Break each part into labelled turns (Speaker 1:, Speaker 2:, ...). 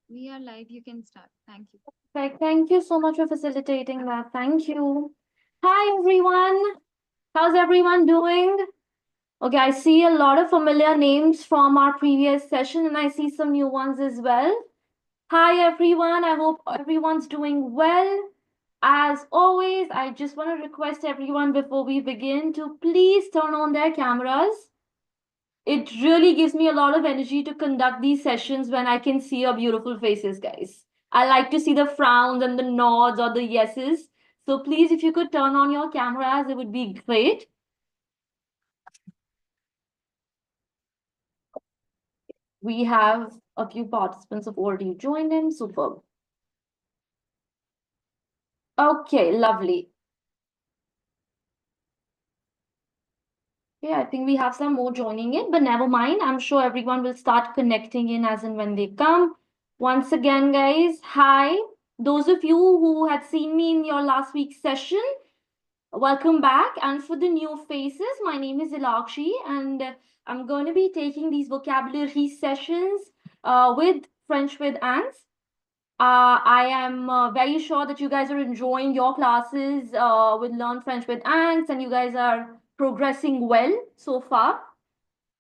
Speaker 1: We are live. You can start. Thank you.
Speaker 2: Perfect. Thank you so much for facilitating that. Thank you. Hi, everyone. How's everyone doing? Okay, I see a lot of familiar names from our previous session, and I see some new ones as well. Hi, everyone. I hope everyone's doing well. As always, I just want to request everyone before we begin to please turn on their cameras. It really gives me a lot of energy to conduct these sessions when I can see your beautiful faces, guys. I like to see the frowns and the nods or the yeses. So please, if you could turn on your cameras, it would be great. We have a few participants have already joined in. Superb. Okay, lovely. Yeah, I think we have some more joining in, but never mind. I'm sure everyone will start connecting in as and when they come. Once again, guys, hi. Those of you who had seen me in your last week's session, welcome back. And for the new faces, my name is Ilakshi, and I'm going to be taking these vocabulary sessions with French with Anks. I am very sure that you guys are enjoying your classes with Learn French with Anks, and you guys are progressing well so far.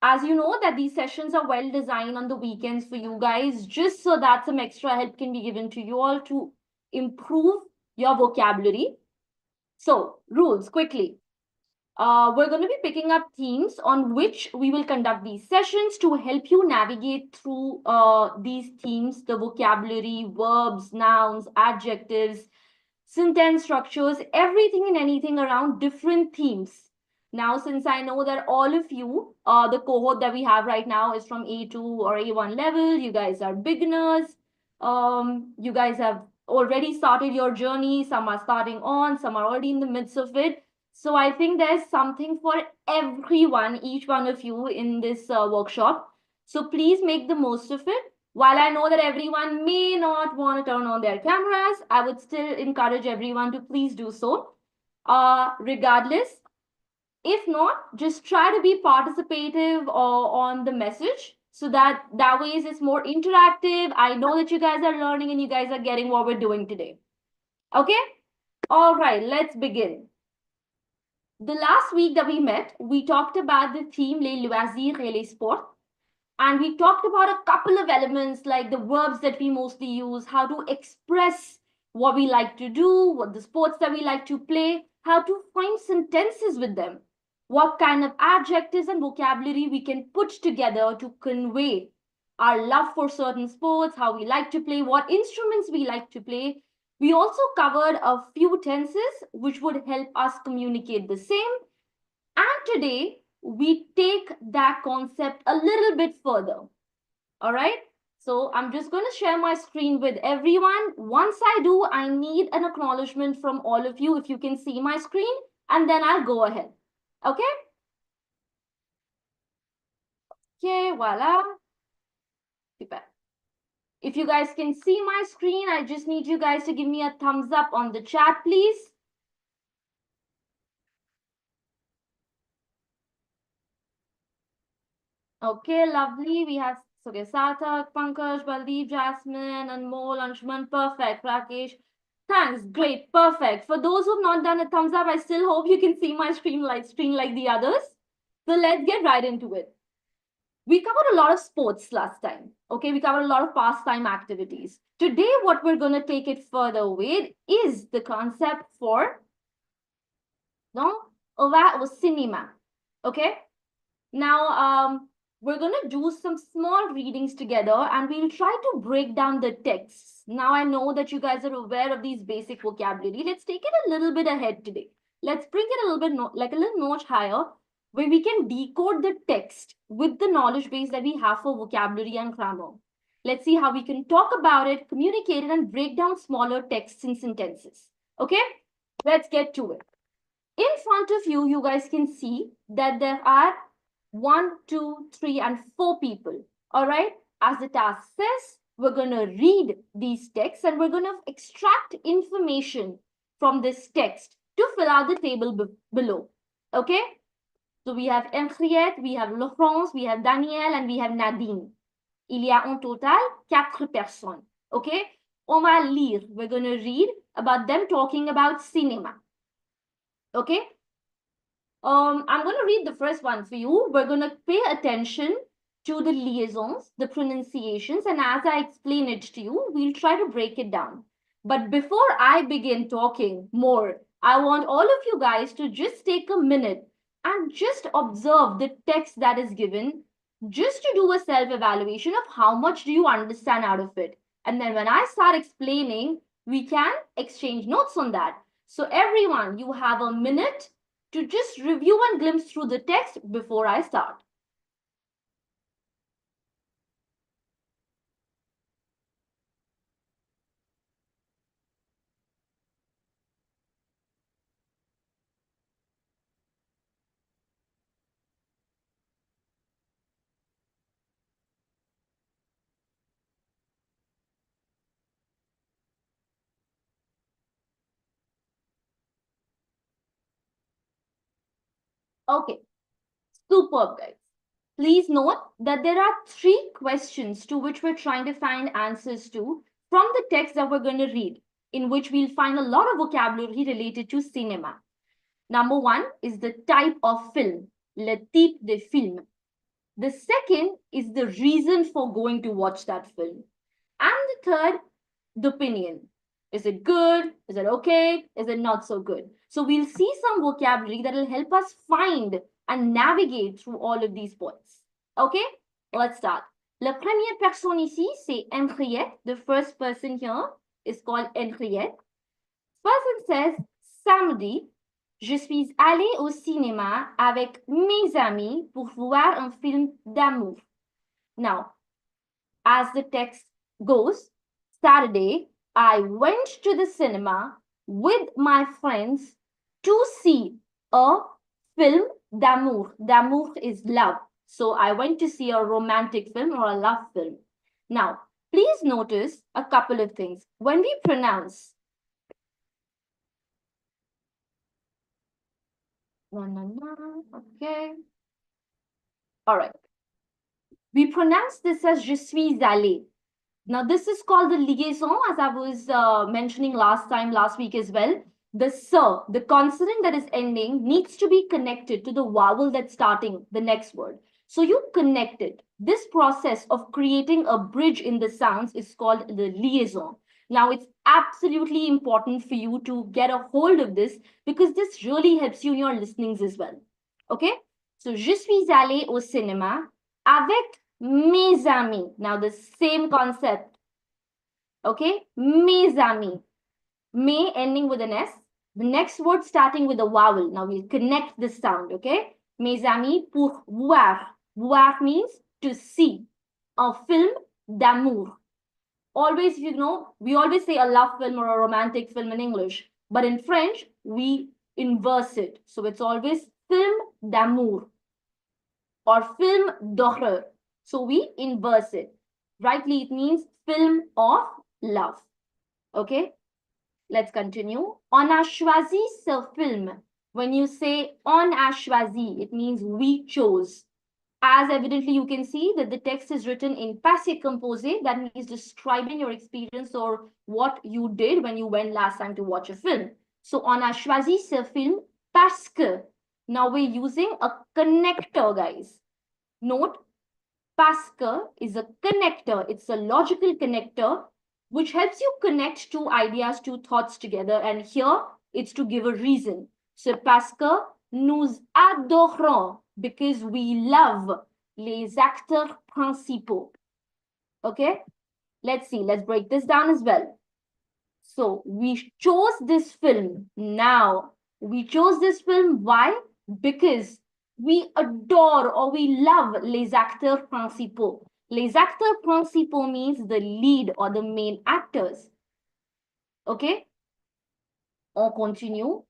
Speaker 2: As you know that these sessions are well designed on the weekends for you guys, just so that some extra help can be given to you all to improve your vocabulary. So, rules quickly. We're going to be picking up themes on which we will conduct these sessions to help you navigate through these themes, the vocabulary, verbs, nouns, adjectives, sentence structures, everything and anything around different themes. Now, since I know that all of you, the cohort that we have right now is from A2 or A1 level, you guys are beginners. You guys have already started your journey. Some are starting on, some are already in the midst of it. So I think there's something for everyone, each one of you in this workshop. So please make the most of it. While I know that everyone may not want to turn on their cameras, I would still encourage everyone to please do so. Regardless, if not, just try to be participative on the message so that way it's more interactive. I know that you guys are learning and you guys are getting what we're doing today. Okay? All right, let's begin. The last week that we met, we talked about the theme Les loisirs et les sports. And we talked about a couple of elements like the verbs that we mostly use, how to express what we like to do, what the sports that we like to play, how to find sentences with them, what kind of adjectives and vocabulary we can put together to convey our love for certain sports, how we like to play, what instruments we like to play. We also covered a few tenses which would help us communicate the same. And today we take that concept a little bit further. All right. So I'm just going to share my screen with everyone. Once I do, I need an acknowledgement from all of you if you can see my screen, and then I'll go ahead. Okay. Okay, voila. Super. If you guys can see my screen, I just need you guys to give me a thumbs up on the chat, please. Okay, lovely. We have okay, Sarthak, Pankaj, Baldeep, Jasmine, Anmol, Anshuman. Perfect. Rakesh. Thanks. Great. Perfect. For those who've not done a thumbs up, I still hope you can see my screen like the others. So let's get right into it. We covered a lot of sports last time. Okay, we covered a lot of pastime activities. Today, what we're going to take it further with is the concept for no, cinema. Okay. Now, we're going to do some small readings together and we'll try to break down the texts. Now, I know that you guys are aware of these basic vocabulary. Let's take it a little bit ahead today. Let's bring it a little bit, like a little notch higher, where we can decode the text with the knowledge base that we have for vocabulary and grammar. Let's see how we can talk about it, communicate it, and break down smaller texts and sentences. Okay, let's get to it. In front of you, you guys can see that there are 1, 2, 3, and 4 people. All right. As the task says, we're going to read these texts and we're going to extract information from this text to fill out the table below. Okay. So we have Henriette, we have Laurence, we have Danielle, and we have Nadine. Il y a en total 4 personnes. Okay? On va lire. We're going to read about them talking about cinema. Okay? I'm going to read the first one for you. We're going to pay attention to the liaisons, the pronunciations, and as I explain it to you, we'll try to break it down. But before I begin talking more, I want all of you guys to just take a minute and just observe the text that is given, just to do a self-evaluation of how much do you understand out of it. And then when I start explaining, we can exchange notes on that. So everyone, you have a minute to just review and glimpse through the text before I start. Okay, superb, guys. Please note that there are 3 questions to which we're trying to find answers to from the text that we're going to read, in which we'll find a lot of vocabulary related to cinema. Number 1 is the type of film, le type de film. The second is the reason for going to watch that film. And the third, the opinion. Is it good? Is it okay? Is it not so good? So we'll see some vocabulary that will help us find and navigate through all of these points. Okay, let's start. La première personne ici, c'est Henriette. The first person here is called Henriette. Person says, samedi, je suis allée au cinéma avec mes amis pour voir un film d'amour. Now, as the text goes, Saturday, I went to the cinema with my friends to see a film d'amour. D'amour is love. So I went to see a romantic film or a love film. Now, please notice a couple of things. When we pronounce, okay. All right. We pronounce this as je suis allé. Now, this is called the liaison, as I was mentioning last week as well. The sir, the consonant that is ending, needs to be connected to the vowel that's starting the next word. So you connect it. This process of creating a bridge in the sounds is called the liaison. Now, it's absolutely important for you to get a hold of this because this really helps you in your listenings as well. Okay? So, je suis allé au cinéma avec mes amis. Now, the same concept. Okay? Mes amis. Mes ending with an S. The next word starting with a vowel. Now, we'll connect this sound. Okay? Mes amis pour voir. Voir means to see. A film d'amour. Always, you know, we always say a love film or a romantic film in English. But in French, we inverse it. So it's always film d'amour or film d'horreur. So we inverse it. Rightly, it means film of love. Okay, let's continue. On a choisi ce film. When you say on a choisi, it means we chose. As evidently you can see that the text is written in passé composé. That means describing your experience or what you did when you went last time to watch a film. So on a choisi ce film parce que. Now we're using a connector, guys. Note, parce que is a connector. It's a logical connector which helps you connect two ideas, two thoughts together. And here it's to give a reason. So parce que nous adorons, because we love les acteurs principaux. Okay, let's see. Let's break this down as well. So we chose this film. Now, we chose this film. Why? Because we adore or we love les acteurs principaux. Les acteurs principaux means the lead or the main actors. Okay? On continue.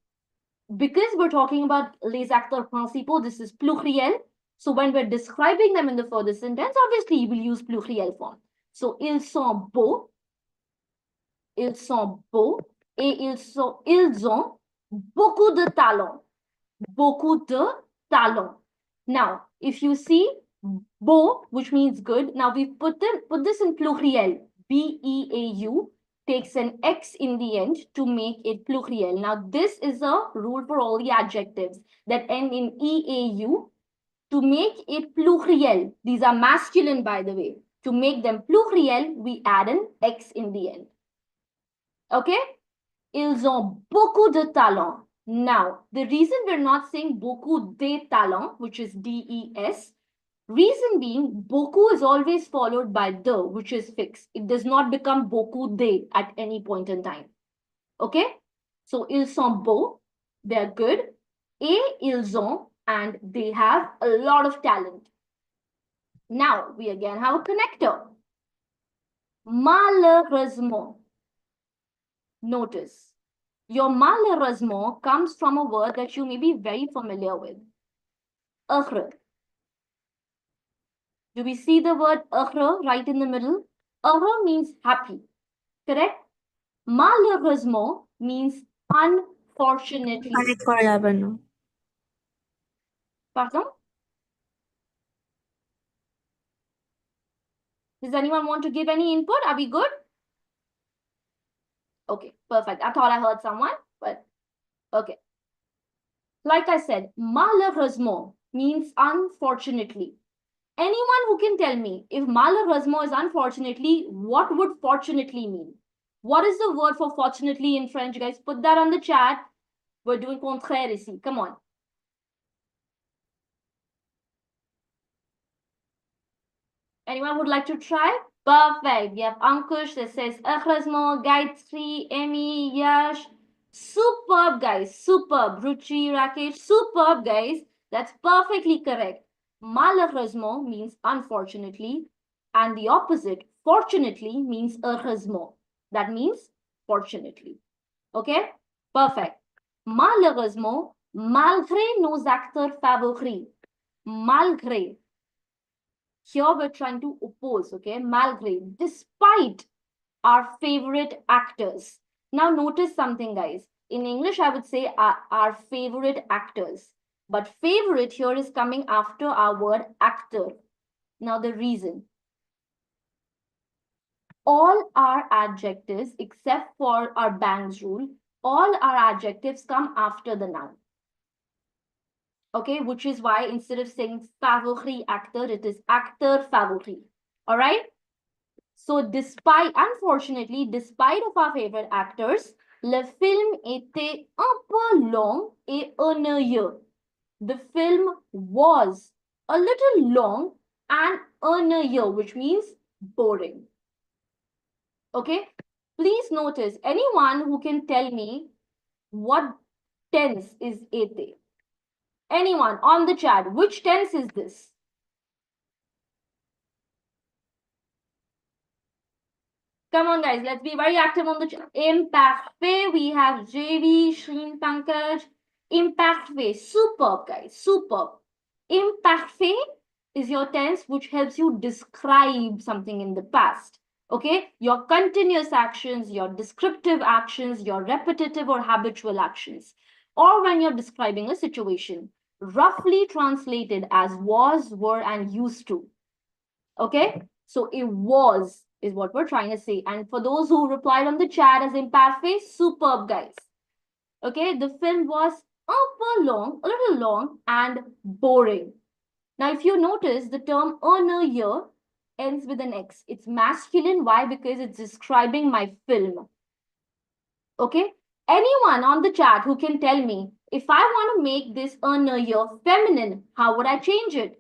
Speaker 2: Because we're talking about les acteurs principaux, this is pluriel. So when we're describing them in the further sentence, obviously we'll use pluriel form. So ils sont beaux et ils ont beaucoup de talent. Beaucoup de talent. Now, if you see beau, which means good, now we put this in pluriel. B-E-A-U takes an X in the end to make it pluriel. Now, this is a rule for all the adjectives that end in E-A-U. To make it pluriel, these are masculine, by the way. To make them pluriel, we add an X in the end. Okay? Ils ont beaucoup de talent. Now, the reason we're not saying beaucoup de talent, which is D-E-S, reason being, beaucoup is always followed by de, which is fixed. It does not become beaucoup de at any point in time. Okay? So, ils sont beaux, they're good. Et ils ont, and they have a lot of talent. Now, we again have a connector. Malheureusement. Notice, your malheureusement comes from a word that you may be very familiar with. Heureux. Do we see the word heureux right in the middle? Heureux means happy, correct? Malheureusement means unfortunately. Pardon? Does anyone want to give any input? Are we good? Okay, perfect. I thought I heard someone, but okay. Like I said, malheureusement means unfortunately. Anyone who can tell me if malheureusement is unfortunately, what would fortunately mean? What is the word for fortunately in French, guys? Put that on the chat. We're doing contraire ici. Come on. Anyone would like to try? Perfect. We have Ankush that says heureusement, Gayatri, Emmy, Yash. Superb, guys. Superb. Ruchi, Rakesh. Superb, guys. That's perfectly correct. Malheureusement means unfortunately, and the opposite, fortunately, means heureusement. That means fortunately. Okay? Perfect. Malheureusement, malgré nos acteurs favoris. Malgré. Here we're trying to oppose, okay? Malgré, despite our favorite actors. Now notice something, guys. In English, I would say our favorite actors. But favorite here is coming after our word actor. Now the reason. All our adjectives, except for our Banks rule, all our adjectives come after the noun. Okay, which is why instead of saying favori actor, it is acteur favori. All right? So despite, unfortunately, despite of our favorite actors, le film était un peu long et ennuyeux. The film was a little long and ennuyeux, which means boring. Okay? Please notice, anyone who can tell me what tense is était? Anyone on the chat, which tense is this? Come on, guys, let's be very active on the chat. Imparfait, we have JV, Shreen, Pankaj. Imparfait, superb, guys, superb. Imparfait is your tense which helps you describe something in the past. Okay, your continuous actions, your descriptive actions, your repetitive or habitual actions, or when you're describing a situation, roughly translated as was, were, and used to. Okay, so it was is what we're trying to say. And for those who replied on the chat as imparfait, superb, guys. Okay, the film was a little long and boring. Now, if you notice, the term ennuyeux ends with an X. It's masculine. Why? Because it's describing my film. Okay, anyone on the chat who can tell me, if I want to make this ennuyeux feminine, how would I change it?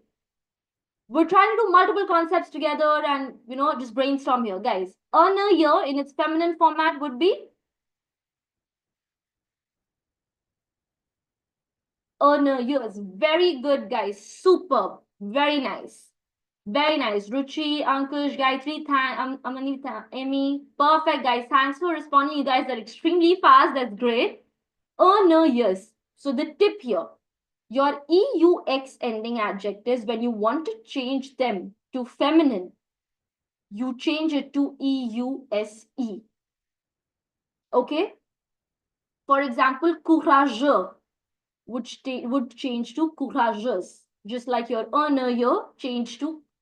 Speaker 2: We're trying to do multiple concepts together and, just brainstorm here, guys. Ennuyeux in its feminine format would be ennuyeux. Very good, guys. Superb. Very nice. Very nice. Ruchi, Ankush, Gayatri, Amani, Amy. Perfect, guys. Thanks for responding. You guys are extremely fast. That's great. Ennuyeux. So the tip here. Your EUX ending adjectives, when you want to change them to feminine, you change it to EUSE. Okay? For example, courageux would change to courageuse. Just like your ennuyeux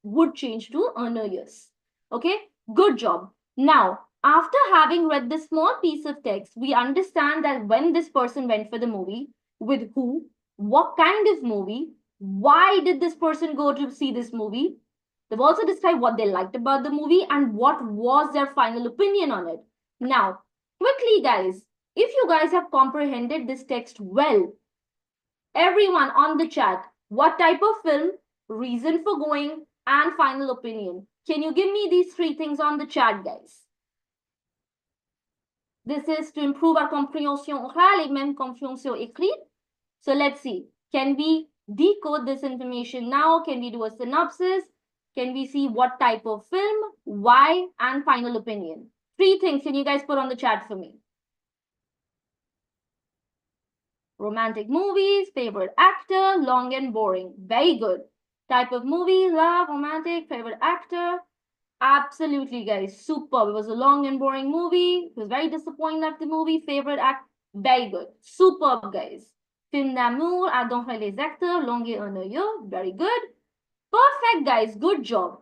Speaker 2: would change to ennuyeux. Okay? Good job. Now, after having read this small piece of text, we understand that when this person went for the movie, with who, what kind of movie, why did this person go to see this movie. They've also described what they liked about the movie and what was their final opinion on it. Now, quickly, guys, if you guys have comprehended this text well, everyone on the chat, what type of film, reason for going, and final opinion. Can you give me these three things on the chat, guys? This is to improve our compréhension orale et même compréhension écrite. So let's see. Can we decode this information now? Can we do a synopsis? Can we see what type of film, why, and final opinion? Three things can you guys put on the chat for me? Romantic movies, favorite actor, long and boring. Very good. Type of movie, love, romantic, favorite actor. Absolutely, guys. Superb. It was a long and boring movie. It was very disappointing after the movie. Favorite act, very good. Superb, guys. Film d'amour, adorer les acteurs, long et ennuyeux. Very good. Perfect, guys. Good job.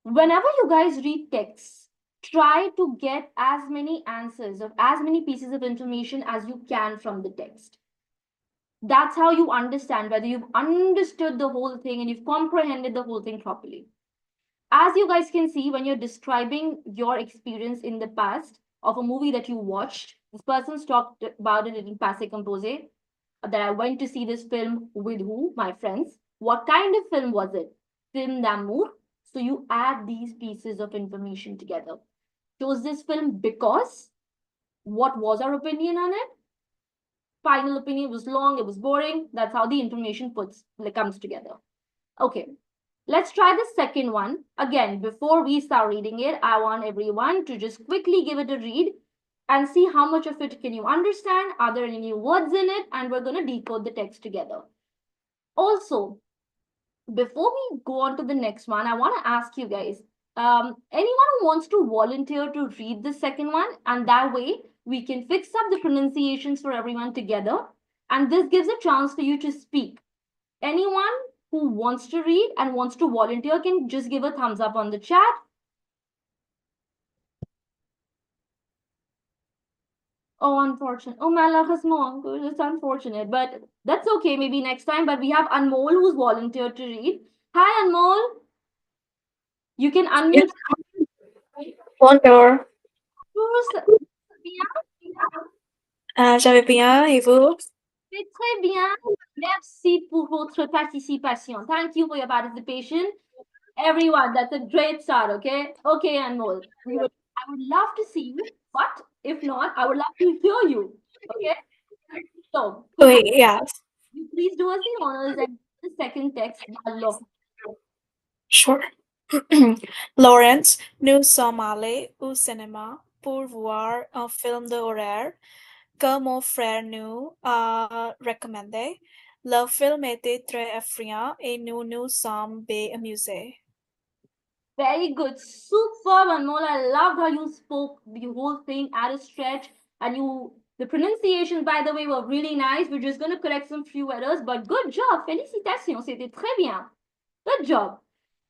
Speaker 2: Whenever you guys read texts, try to get as many answers of as many pieces of information as you can from the text. That's how you understand whether you've understood the whole thing and you've comprehended the whole thing properly. As you guys can see, when you're describing your experience in the past of a movie that you watched, this person's talked about it in passé composé, that I went to see this film with who? My friends. What kind of film was it? Film d'amour. So you add these pieces of information together. Chose this film because what was our opinion on it? Final opinion was long, it was boring. That's how the information comes together. Okay, let's try the second one. Again, before we start reading it, I want everyone to just quickly give it a read and see how much of it can you understand. Are there any new words in it? And we're going to decode the text together. Also, before we go on to the next one, I want to ask you guys, anyone who wants to volunteer to read the second one, and that way we can fix up the pronunciations for everyone together. And this gives a chance for you to speak. Anyone who wants to read and wants to volunteer can just give a thumbs up on the chat. Oh, unfortunate. Oh, malheureusement, it's unfortunate, but that's okay. Maybe next time. But we have Anmol who's volunteered to read. Hi, Anmol. You can unmute.
Speaker 3: Bonjour,
Speaker 2: Bien.
Speaker 3: je vais bien et vous?
Speaker 2: C'est très bien. Merci pour votre participation. Thank you for your participation. Everyone, that's a great start, okay? Okay, Anmol. I would love to see you, but if not, I would love to hear you. Okay? So,
Speaker 3: Oui, yes,
Speaker 2: you please do us the honors and the second text. Love.
Speaker 3: sure. Laurence, nous sommes allés au cinéma pour voir un film d'horreur que mon frère nous a recommandé. Le film était très effrayant et nous nous sommes bien amusés.
Speaker 2: Very good. Super, Anmol. I loved how you spoke the whole thing at a stretch. And the pronunciations, by the way, were really nice. We're just going to correct some few errors, but good job. Félicitations. C'était très bien. Good job.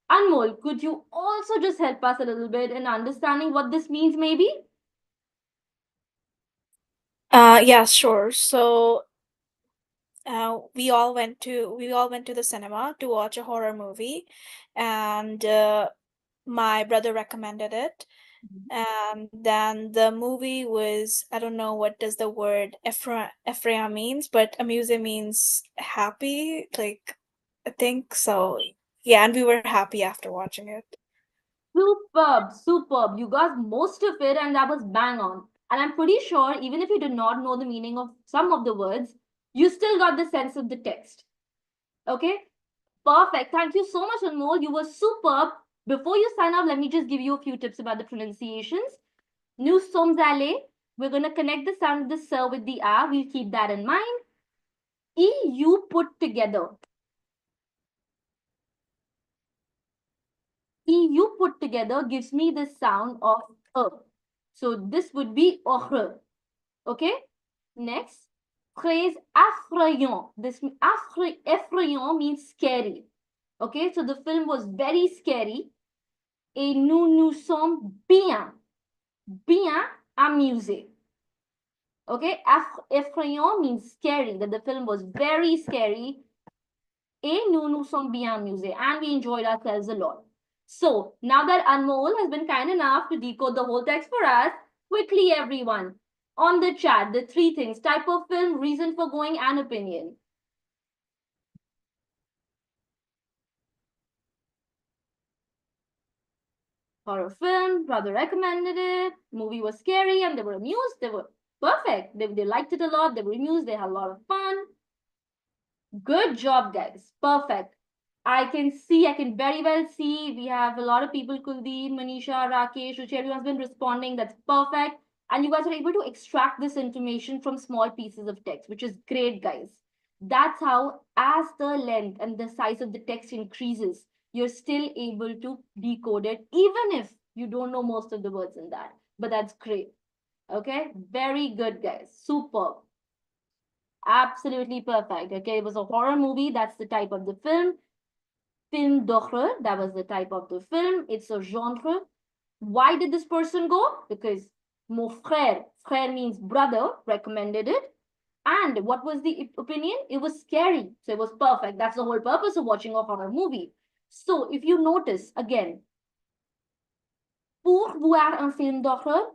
Speaker 2: Anmol, could you also just help us a little bit in understanding what this means, maybe?
Speaker 3: Yeah, sure. So, we all went to the cinema to watch a horror movie, and my brother recommended it. And then the movie was, I don't know what does the word Ephraim means, but amuse means happy, like I think so. Yeah, and we were happy after watching it.
Speaker 2: Superb, superb. You got most of it, and that was bang on. And I'm pretty sure, even if you did not know the meaning of some of the words, you still got the sense of the text. Okay? Perfect. Thank you so much, Anmol. You were superb. Before you sign off, let me just give you a few tips about the pronunciations. Nous sommes allés. We're going to connect the sound of the S with the A. We'll keep that in mind. You put together. You put together gives me the sound of a. So this would be ohre. Okay? Next, phrase effrayant. This effrayant means scary. Okay, so the film was very scary. Et nous nous sommes bien. bien amusé. Okay, effrayant means scary, that the film was very scary. Et nous sommes bien amusés, and we enjoyed ourselves a lot. So now that Anmol has been kind enough to decode the whole text for us, quickly everyone, on the chat, the three things: type of film, reason for going, and opinion. Horror film, brother recommended it, movie was scary, and they were amused, they were perfect. They liked it a lot, they were amused, they had a lot of fun. Good job, guys. Perfect. I can very well see we have a lot of people, Kuldeep, Manisha, Rakesh, Ruchi, everyone's been responding. That's perfect. And you guys are able to extract this information from small pieces of text, which is great, guys. That's how, as the length and the size of the text increases, you're still able to decode it, even if you don't know most of the words in that. But that's great. Okay, very good, guys. Superb. Absolutely perfect. Okay, it was a horror movie. That's the type of the film. Film d'horreur, that was the type of the film. It's a genre. Why did this person go? Because mon frère, frère means brother, recommended it. And what was the opinion? It was scary. So it was perfect. That's the whole purpose of watching a horror movie. So if you notice, again, pour voir un film d'horreur,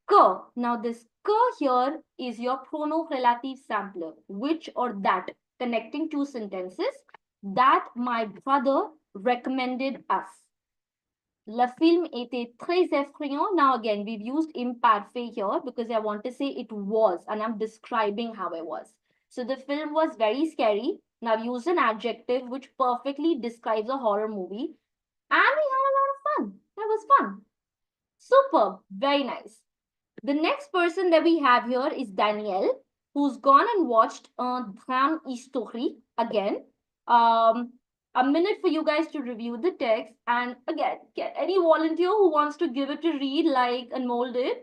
Speaker 2: que. Now this que here is your pronom relative sampler, which or that, connecting two sentences, that my brother recommended us. Le film était très effrayant. Now again, we've used imparfait here because I want to say it was, and I'm describing how it was. So the film was very scary. Now I've used an adjective which perfectly describes a horror movie. And we had a lot of fun. That was fun. Superb. Very nice. The next person that we have here is Danielle, who's gone and watched a drame historique again. A minute for you guys to review the text. And again, get any volunteer who wants to give it a read like Anmol did.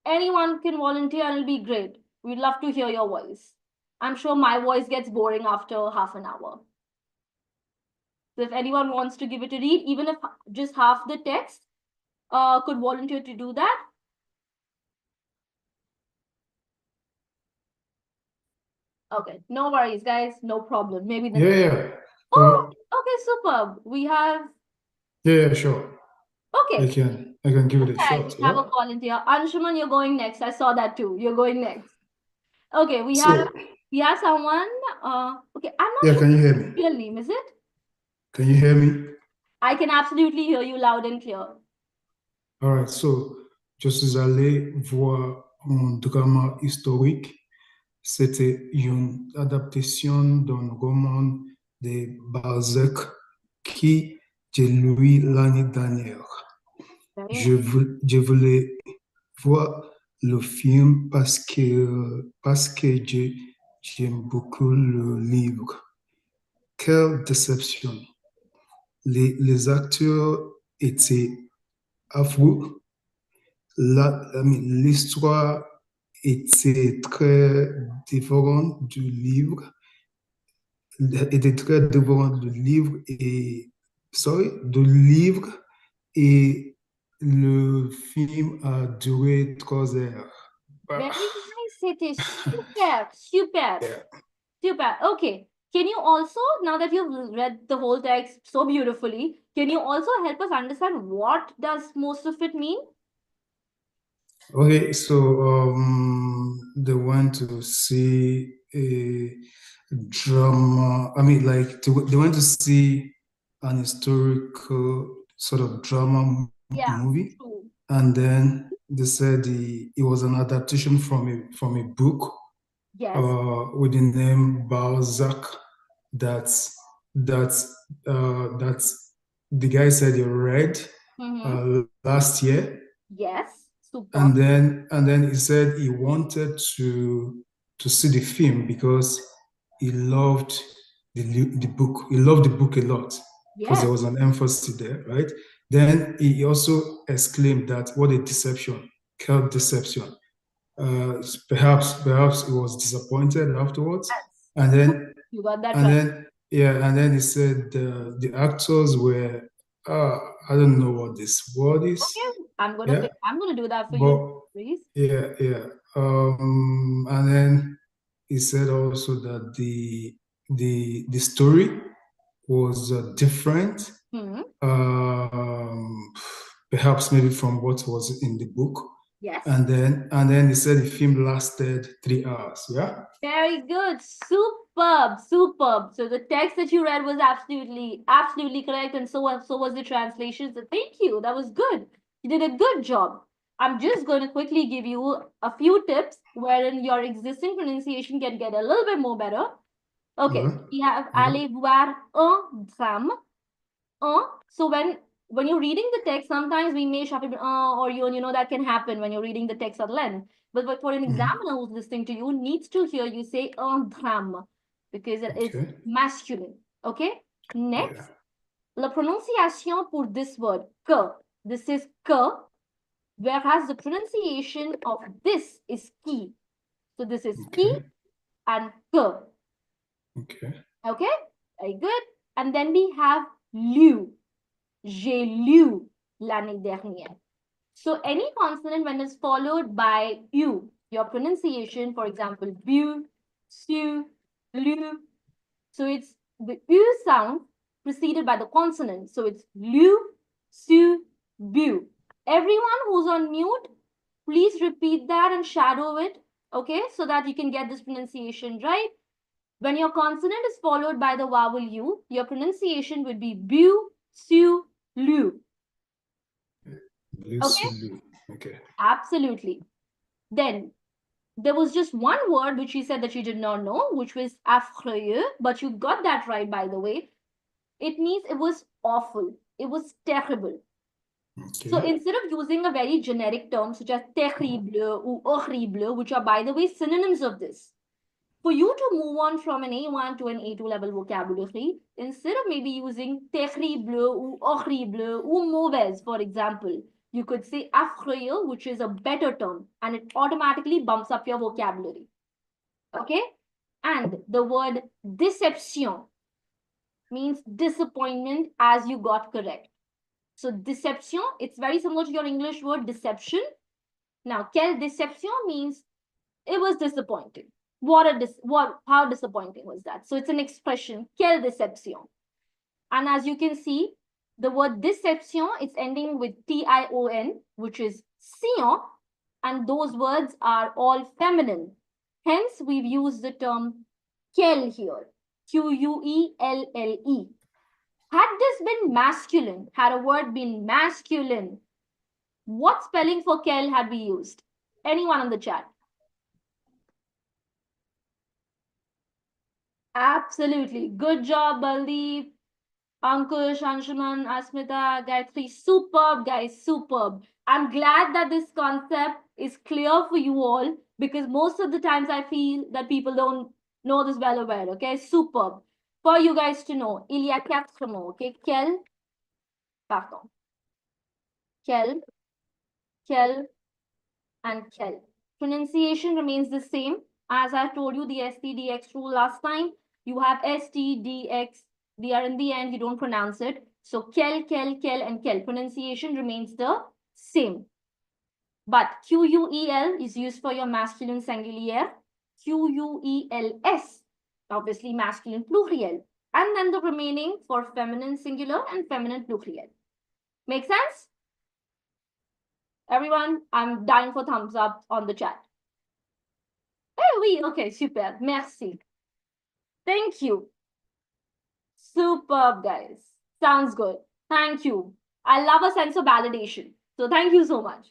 Speaker 2: Anyone can volunteer and it'll be great. We'd love to hear your voice. I'm sure my voice gets boring after half an hour. So if anyone wants to give it a read, even if just half the text, could volunteer to do that. Okay, no worries, guys. No problem. Maybe the
Speaker 4: Yeah.
Speaker 2: Oh, okay, superb. We have
Speaker 4: Yeah, sure. I
Speaker 2: okay.
Speaker 4: can give it a
Speaker 2: Okay,
Speaker 4: shot.
Speaker 2: we have a
Speaker 4: Yeah.
Speaker 2: volunteer. Anshuman, you're going next. I saw that too. You're going next. Okay, we
Speaker 4: So,
Speaker 2: have someone. Okay, I'm not
Speaker 4: yeah,
Speaker 2: sure
Speaker 4: can you hear me?
Speaker 2: real name, is it?
Speaker 4: Can you hear me?
Speaker 2: I can absolutely hear you loud and clear.
Speaker 4: All right. So, je suis allé voir un drama historique. C'était une adaptation d'un roman de Balzac qui j'ai lu l'année dernière.
Speaker 2: Very
Speaker 4: Je
Speaker 2: nice.
Speaker 4: voulais voir le film parce que j'aime beaucoup le livre. Quelle déception! Les acteurs étaient affreux. L'histoire était très différente du livre. Était très différente du livre et le film a duré 3 heures.
Speaker 2: Very nice. C'était super, super,
Speaker 4: Yeah.
Speaker 2: super. Okay. Can you also, now that you've read the whole text so beautifully, can you also help us understand what does most of it mean?
Speaker 4: Okay, so they went to see a drama. They went to see an historical sort of drama
Speaker 2: Yeah,
Speaker 4: movie,
Speaker 2: true.
Speaker 4: and then they said it was an adaptation from a book
Speaker 2: Yes.
Speaker 4: with the name Balzac. That's the guy said he read last year.
Speaker 2: Yes. Super.
Speaker 4: And then he said he wanted to see the film because he loved the book. He loved the book a lot because there was an emphasis there, right? Then he also exclaimed that what a deception, quelle deception. Perhaps he was disappointed afterwards. And then
Speaker 2: you got that
Speaker 4: and
Speaker 2: right.
Speaker 4: then he said the actors were I don't know what this word is.
Speaker 2: Okay, I'm
Speaker 4: Yeah.
Speaker 2: gonna do that for
Speaker 4: But
Speaker 2: you, please.
Speaker 4: yeah. And then he said also that the story was different. Perhaps maybe from what was in the book.
Speaker 2: Yes.
Speaker 4: And then he said the film lasted 3 hours. Yeah.
Speaker 2: Very good. Superb. Superb. So the text that you read was absolutely correct, and so was the translation. So thank you. That was good. You did a good job. I'm just going to quickly give you a few tips wherein your existing pronunciation can get a little bit more better. Okay. We have aller voir un drame. So when you're reading the text, sometimes we may shuffle or you know that can happen when you're reading the text at length. But for an examiner who's listening to you, needs to hear you say un drame because it is masculine. Okay. Next, la prononciation pour this word que. This is que, whereas the pronunciation of this is qui. So this is qui and que.
Speaker 4: Okay.
Speaker 2: Okay. Very good. And then we have lu. J'ai lu l'année dernière. So any consonant when it's followed by U, your pronunciation, for example, bu, su, lu. So it's the U sound preceded by the consonant. So it's lu, su, bu. Everyone who's on mute, please repeat that and shadow it, okay? So that you can get this pronunciation right. When your consonant is followed by the vowel U, your pronunciation would be bu, su, lu. Okay?
Speaker 4: Okay.
Speaker 2: Absolutely. Then there was just one word which she said that she did not know, which was affreux, but you got that right, by the way. It means it was awful. It was terrible.
Speaker 4: Okay.
Speaker 2: So instead of using a very generic term such as terrible or horrible, which are, by the way, synonyms of this, for you to move on from an A1 to an A2 level vocabulary, instead of maybe using terrible or horrible or mauvaise, for example, you could say affreux, which is a better term, and it automatically bumps up your vocabulary. Okay? And the word deception means disappointment, as you got correct. So deception, it's very similar to your English word deception. Now, quelle déception means it was disappointing. How disappointing was that? So it's an expression, quelle déception. And as you can see, the word déception, it's ending with T-I-O-N, which is sion, and those words are all feminine. Hence, we've used the term quelle here, Quelle. Had this been masculine, had a word been masculine, what spelling for quelle had we used? Anyone in the chat? Absolutely. Good job, Baldeep, Ankush, Anshuman, Asmita, Gayatri. Superb, guys. Superb. I'm glad that this concept is clear for you all because most of the times I feel that people don't know this well or well. Okay, superb. For you guys to know, il y a quatre mots. Okay, quel, pardon. Quel, and quel. Pronunciation remains the same. As I told you, the STDX rule last time, you have STDX. They are in the end, you don't pronounce it. So quel, and quel. Pronunciation remains the same. But QUEL is used for your masculine singulier. QUELS, obviously masculine pluriel. And then the remaining for feminine singular and feminine pluriel. Make sense? Everyone, I'm dying for thumbs up on the chat. Oh, oui, okay, super. Merci. Thank you. Superb, guys. Sounds good. Thank you. I love a sense of validation. So thank you so much.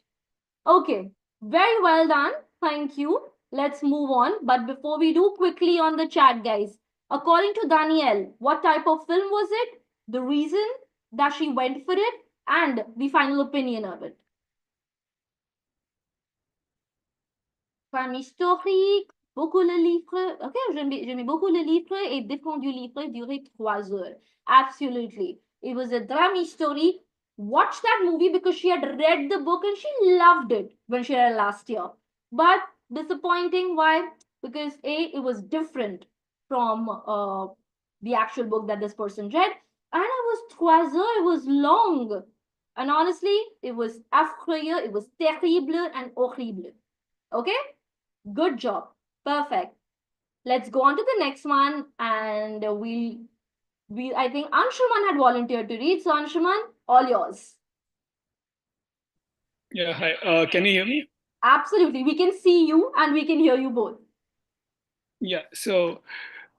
Speaker 2: Okay, very well done. Thank you. Let's move on. But before we do, quickly on the chat, guys. According to Danielle, what type of film was it? The reason that she went for it and the final opinion of it. Femme historique, beaucoup le livre. Okay, j'aimais beaucoup le livre et défendu livre durait 3 heures. Absolutely. It was a drame historique. Watched that movie because she had read the book and she loved it when she read last year. But disappointing. Why? Because it was different from the actual book that this person read. And it was 3 heures, it was long. And honestly, it was affreux, it was terrible and horrible. Okay? Good job. Perfect. Let's go on to the next one, and I think Anshuman had volunteered to read. So Anshuman, all yours.
Speaker 5: Yeah, hi. Can you hear me?
Speaker 2: Absolutely. We can see you and we can hear you both.
Speaker 5: Yeah. So,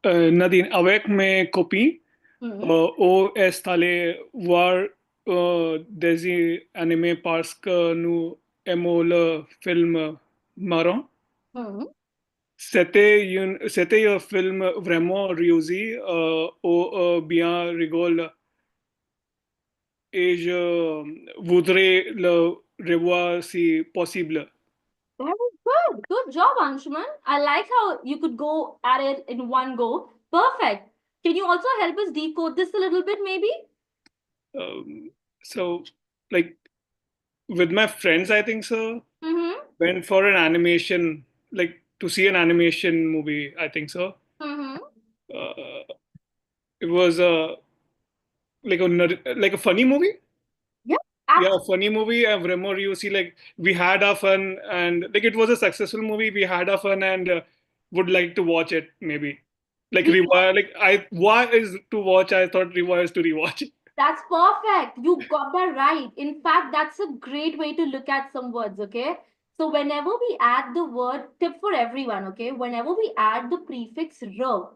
Speaker 5: Nadine, avec me copii, o estale voir des animés parce que nous aimons le film marrant. C'était un film vraiment réussi, bien rigolo, et je voudrais le revoir si possible.
Speaker 2: Very good. Good job, Anshuman. I like how you could go at it in one go. Perfect. Can you also help us decode this a little bit, maybe?
Speaker 5: So, like, with my friends, I think so.
Speaker 2: Mm-hmm.
Speaker 5: Went for an animation, like to see an animation movie, I think so.
Speaker 2: Mm-hmm.
Speaker 5: It was like a funny movie.
Speaker 2: Yeah.
Speaker 5: Yeah, a funny movie. Vraiment, you see, like we had our fun, and like it was a successful movie. We had our fun, and would like to watch it maybe. Like rewire. Like why is to watch? I thought rewire is to rewatch it.
Speaker 2: That's perfect. You got that right. In fact, that's a great way to look at some words, okay? So whenever we add the word, tip for everyone, okay? Whenever we add the prefix "r"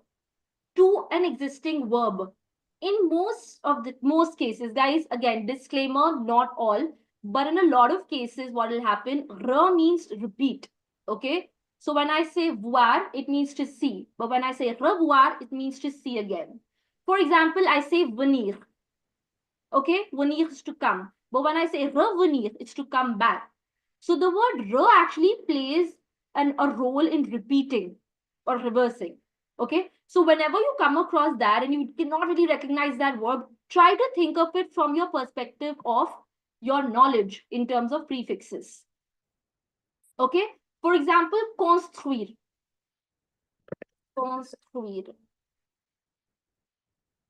Speaker 2: to an existing verb, in most cases, guys, again, disclaimer, not all, but in a lot of cases, what will happen, "r" means repeat, okay? So when I say voir, it means to see. But when I say revoir, it means to see again. For example, I say venir. Okay, venir is to come. But when I say revenir, it's to come back. So the word re actually plays a role in repeating or reversing. Okay, so whenever you come across that and you cannot really recognize that word, try to think of it from your perspective of your knowledge in terms of prefixes. Okay, for example, construire. Construire.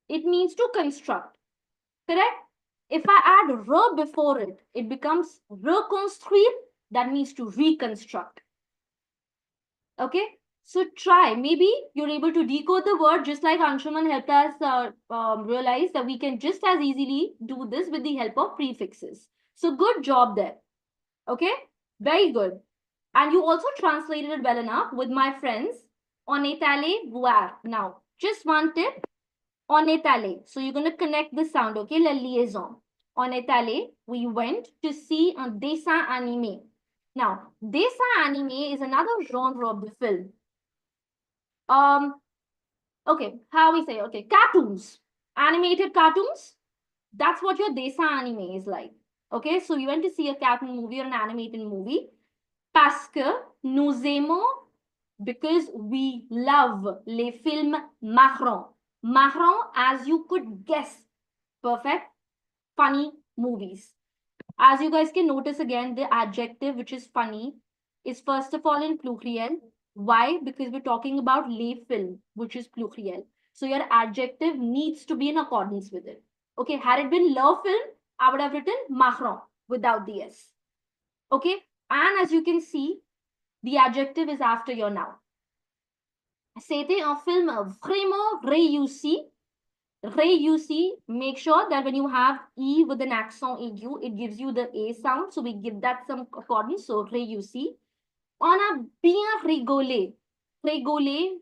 Speaker 2: It means to construct. Correct? If I add re before it, it becomes reconstruire. That means to reconstruct. Okay? So try. Maybe you're able to decode the word just like Anshuman helped us realize that we can just as easily do this with the help of prefixes. So good job there. Okay? Very good. And you also translated it well enough with my friends. On est allé voir. Now, just one tip. On est allé. So you're going to connect the sound, okay? La liaison. On est allé, we went to see un dessin animé. Now, dessin animé is another genre of the film. Okay, how we say, okay, cartoons. Animated cartoons. That's what your dessin animé is like. Okay, so you went to see a cartoon movie or an animated movie. Parce que nous aimons, because we love les films marrants. Marrant, as you could guess, perfect, funny movies. As you guys can notice again, the adjective, which is funny, is first of all in pluriel. Why? Because we're talking about les films, which is pluriel. So your adjective needs to be in accordance with it. Okay, had it been le film, I would have written marrant without the S. Okay, and as you can see, the adjective is after your noun. C'était un film vraiment réussi. Réussi, make sure that when you have E with an accent aigu, it gives you the A sound. So we give that some accordance. So réussi. On a bien rigolé. Rigolé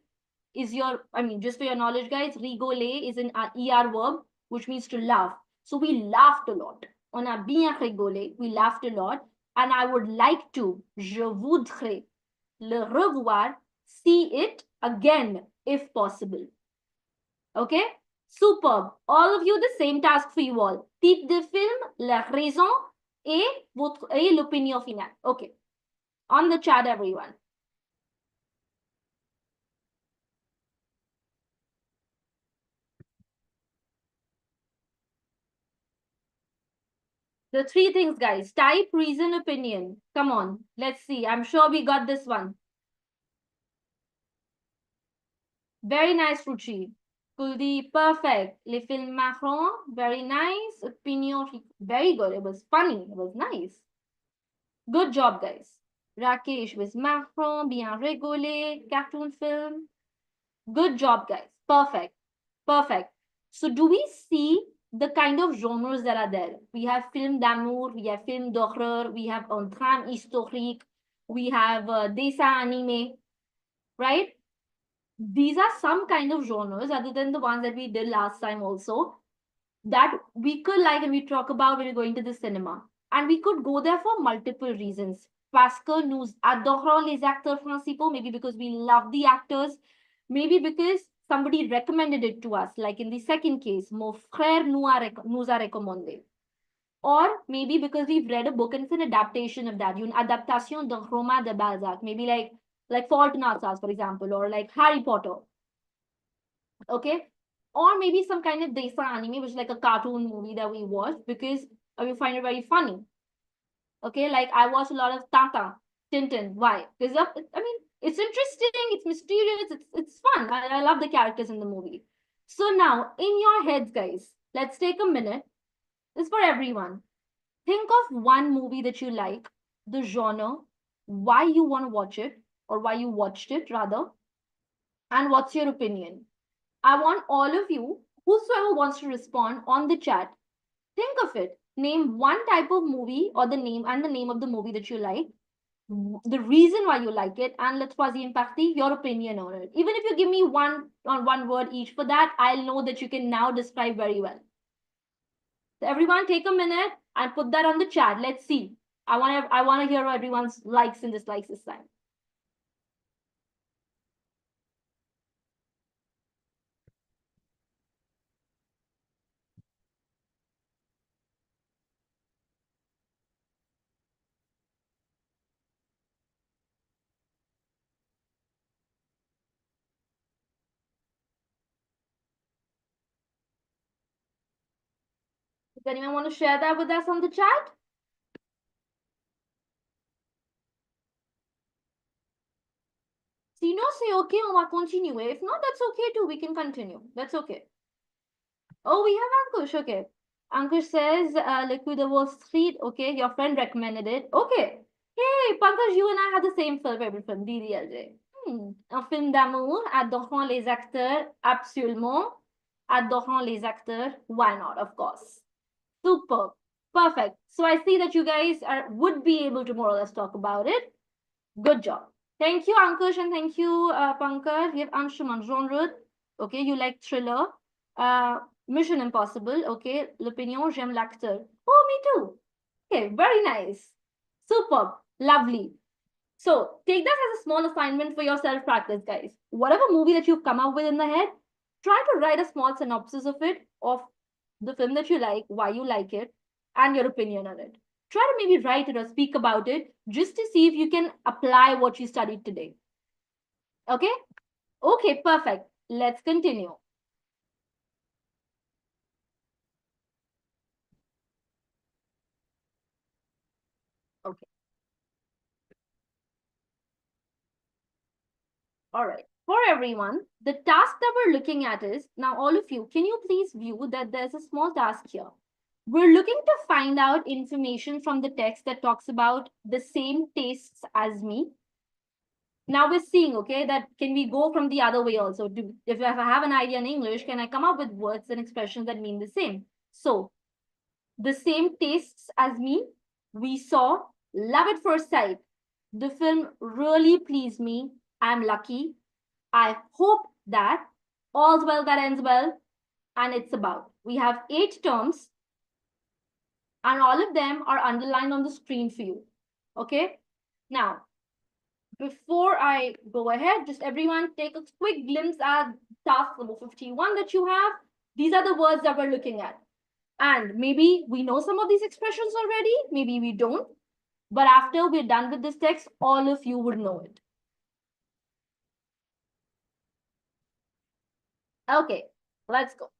Speaker 2: is your, I mean, just for your knowledge, guys, rigoler is an ER verb, which means to laugh. So we laughed a lot. On a bien rigolé, we laughed a lot. And I would like to, je voudrais, le revoir, see it again, if possible. Okay? Superb. All of you, the same task for you all. Titre de film, la raison et l'opinion finale. Okay. On the chat, everyone. The three things, guys. Type, reason, opinion. Come on. Let's see. I'm sure we got this one. Very nice, Ruchi. Kuldeep, perfect. Les films marrons, very nice. Opinion, very good. It was funny. It was nice. Good job, guys. Rakesh was marron, bien rigolé, cartoon film. Good job, guys. Perfect. Perfect. So do we see the kind of genres that are there? We have film d'amour, we have film d'horreur, we have un drame historique, we have dessin animé, right? These are some kind of genres other than the ones that we did last time also that we could like and we talk about when we're going to the cinema. And we could go there for multiple reasons. Parce que nous adorons les acteurs principaux, maybe because we love the actors, maybe because somebody recommended it to us, like in the second case, mon frère nous a recommandé. Or maybe because we've read a book and it's an adaptation of that, une adaptation d'un roman de Balzac, maybe like Fault in Our Stars, for example, or like Harry Potter. Okay, or maybe some kind of dessin anime, which is like a cartoon movie that we watch because we find it very funny. Okay, like I watch a lot of Tintin. Why? Because I mean, it's interesting, it's mysterious, it's fun. I love the characters in the movie. So now, in your heads, guys, let's take a minute. This is for everyone. Think of one movie that you like, the genre, why you want to watch it, or why you watched it rather, and what's your opinion. I want all of you, whosoever wants to respond on the chat, think of it. Name one type of movie or the name of the movie that you like, the reason why you like it, and let's quasi impacti your opinion on it. Even if you give me one word each for that, I'll know that you can now describe very well. So everyone take a minute and put that on the chat. Let's see. I want to hear everyone's likes and dislikes this time. Does anyone want to share that with us on the chat? Sinon, say okay, on va continuer. If not, that's okay too. We can continue. That's okay. Oh, we have Ankush. Okay. Ankush says, Liquid Wall Street. Okay, your friend recommended it. Okay. Hey, Pankaj, you and I had the same favorite film, DDLJ. Un film d'amour, adorant les acteurs, absolument. Adorant les acteurs, why not, of course. Super. Perfect. So I see that you guys would be able to more or less talk about it. Good job. Thank you, Ankush, and thank you, Pankaj. We have Anshuman genre. Okay, you like thriller. Mission Impossible. Okay, l'opinion, j'aime l'acteur. Oh, me too. Okay, very nice. Superb. Lovely. So take that as a small assignment for your self-practice, guys. Whatever movie that you've come up with in the head, try to write a small synopsis of it, of the film that you like, why you like it, and your opinion on it. Try to maybe write it or speak about it just to see if you can apply what you studied today. Okay? Okay, perfect. Let's continue. Okay. All right. For everyone, the task that we're looking at is, now all of you, can you please view that there's a small task here? We're looking to find out information from the text that talks about the same tastes as me. Now we're seeing, okay, that can we go from the other way also? If I have an idea in English, can I come up with words and expressions that mean the same? So, the same tastes as me. We saw Love at First Sight. The film really pleased me. I'm lucky. I hope that all's well that ends well. And it's about. We have 8 terms. And all of them are underlined on the screen for you. Okay? Now, before I go ahead, just everyone take a quick glimpse at task number 51 that you have. These are the words that we're looking at. And maybe we know some of these expressions already, maybe we don't. But after we're done with this text, all of you would know it. Okay, let's go.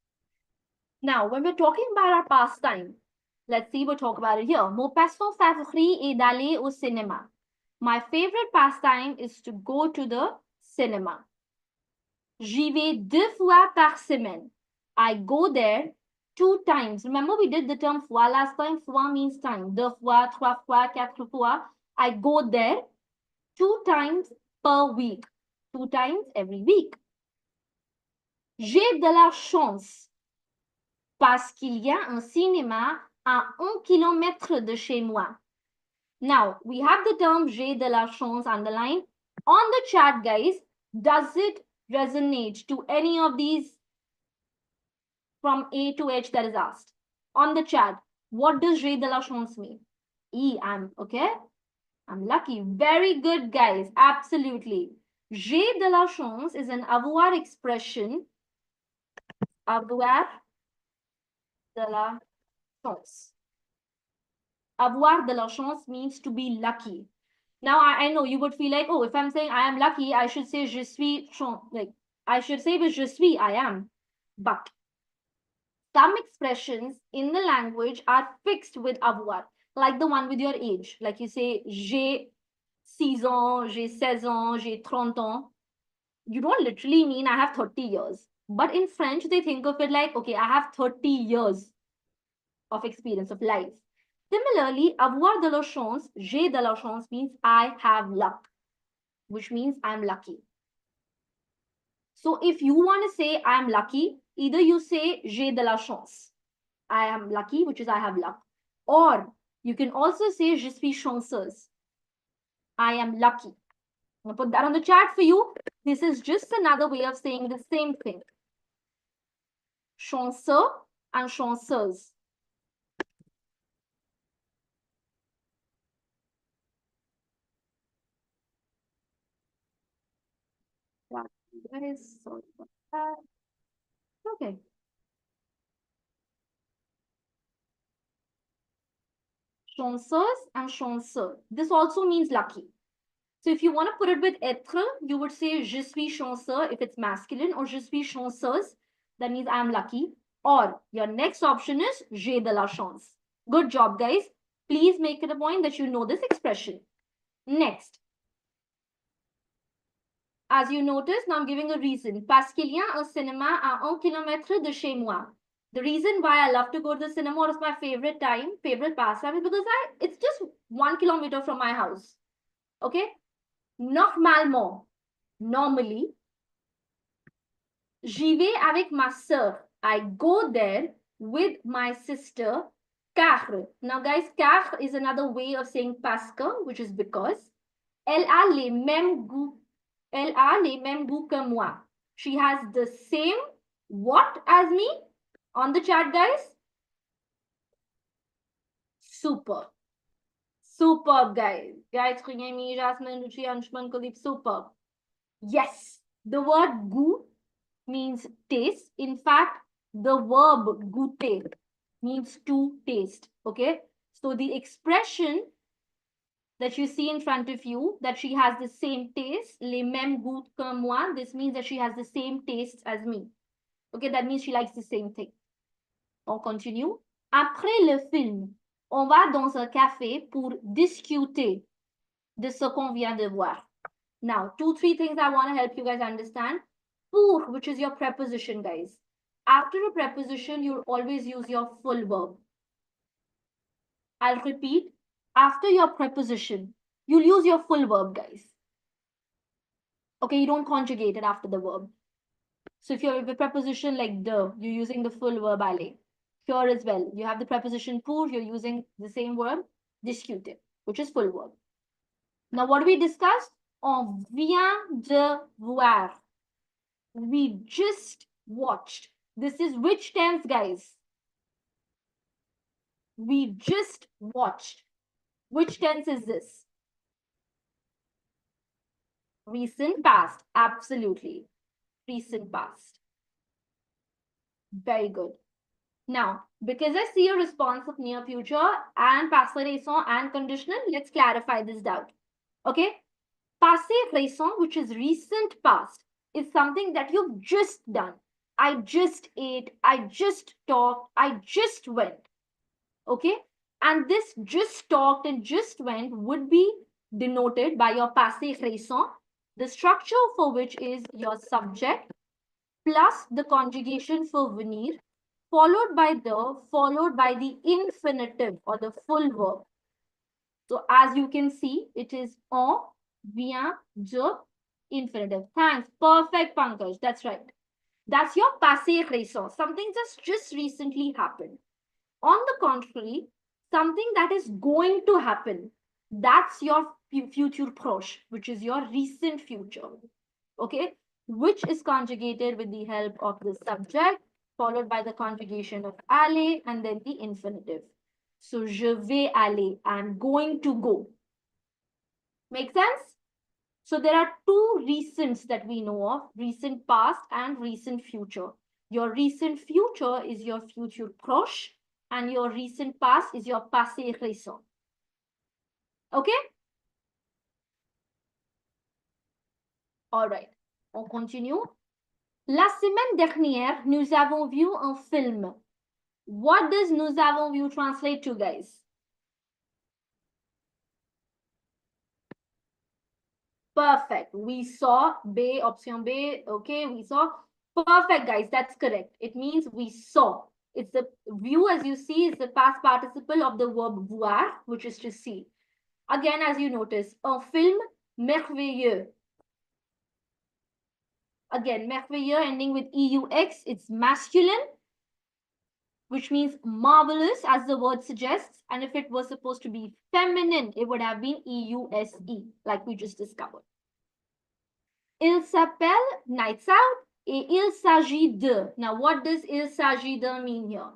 Speaker 2: Now, when we're talking about our pastime, let's see, we'll talk about it here. Mon passe-temps favori est d'aller au cinéma. My favorite pastime is to go to the cinema. J'y vais 2 fois par semaine. I go there 2 times. Remember we did the term fois last time. Fois means time. 2 fois, 3 fois, 4 fois. I go there 2 times per week. 2 times every week. J'ai de la chance parce qu'il y a un cinéma à 1 kilomètre de chez moi. Now, we have the term j'ai de la chance underlined. On the chat, guys, does it resonate to any of these from A to H that is asked? On the chat, what does j'ai de la chance mean? I'm lucky. Very good, guys. Absolutely. J'ai de la chance is an avoir expression. Avoir de la chance. Avoir de la chance means to be lucky. Now, I know you would feel like, oh, if I'm saying I am lucky, I should say je suis chance. Like, I should say je suis, I am. But some expressions in the language are fixed with avoir, like the one with your age. Like you say, j'ai 6 ans, j'ai 16 ans, j'ai 30 ans. You don't literally mean I have 30 years. But in French, they think of it like, okay, I have 30 years of experience of life. Similarly, avoir de la chance, j'ai de la chance means I have luck, which means I'm lucky. So if you want to say I'm lucky, either you say j'ai de la chance, I am lucky, which is I have luck. Or you can also say je suis chanceuse, I am lucky. I'm going to put that on the chat for you. This is just another way of saying the same thing. Chanceux and chanceuse. Guys, sorry about that. Okay. Chanceuse and chanceux. This also means lucky. So if you want to put it with être, you would say je suis chanceux if it's masculine, or je suis chanceuse. That means I'm lucky. Or your next option is j'ai de la chance. Good job, guys. Please make it a point that you know this expression. Next. As you notice, now I'm giving a reason. Parce qu'il y a un cinéma à 1 kilomètre de chez moi. The reason why I love to go to the cinema, or it's my favorite pastime, is because it's just 1 kilometer from my house. Okay? Normalement, normally, j'y vais avec ma sœur. I go there with my sister, car. Now, guys, car is another way of saying parce que, which is because. Elle a les mêmes goûts. Elle a les mêmes goûts que moi. She has the same what as me? On the chat, guys? Super. Superb, guys. Guys, Khuyemi, Jasmine, Ruchi, Anshman, Kuldeep, superb. Yes, the word goût means taste. In fact, the verb goûter means to taste. Okay? So the expression that you see in front of you, that she has the same taste, les mêmes goûts que moi, this means that she has the same taste as me. Okay, that means she likes the same thing. On continue. Après le film, on va dans un café pour discuter de ce qu'on vient de voir. Now, 2-3 things I want to help you guys understand. Pour, which is your preposition, guys. After a preposition, you'll always use your full verb. I'll repeat. After your preposition, you'll use your full verb, guys. Okay, you don't conjugate it after the verb. So if you have a preposition like de, you're using the full verb aller. Here as well, you have the preposition pour, you're using the same verb, discuter, which is full verb. Now, what we discussed? On vient de voir. We just watched. This is which tense, guys? We just watched. Which tense is this? Recent past. Absolutely. Recent past. Very good. Now, because I see a response of near future and passé récent and conditional, let's clarify this doubt. Okay? Passé récent, which is recent past, is something that you've just done. I just ate, I just talked, I just went. Okay? And this just talked and just went would be denoted by your passé récent, the structure for which is your subject plus the conjugation for venir, followed by the infinitive or the full verb. So as you can see, it is on, vient, de, infinitive. Thanks. Perfect, Pankaj. That's right. That's your passé récent. Something just recently happened. On the contrary, something that is going to happen, that's your futur proche, which is your recent future. Okay? Which is conjugated with the help of the subject, followed by the conjugation of aller and then the infinitive. So, je vais aller. I'm going to go. Make sense? So there are two recents that we know of, recent past and recent future. Your recent future is your futur proche and your recent past is your passé récent. Okay? All right. On continue. La semaine dernière, nous avons vu un film. What does nous avons vu translate to, guys? Perfect. We saw B, option B. Okay, we saw. Perfect, guys. That's correct. It means we saw. It's the view, as you see, is the past participle of the verb voir, which is to see. Again, as you notice, un film merveilleux. Again, merveilleux ending with EUX. It's masculine, which means marvelous, as the word suggests. And if it was supposed to be feminine, it would have been EUSE, like we just discovered. Il s'appelle Nights Out et il s'agit de. Now, what does il s'agit de mean here?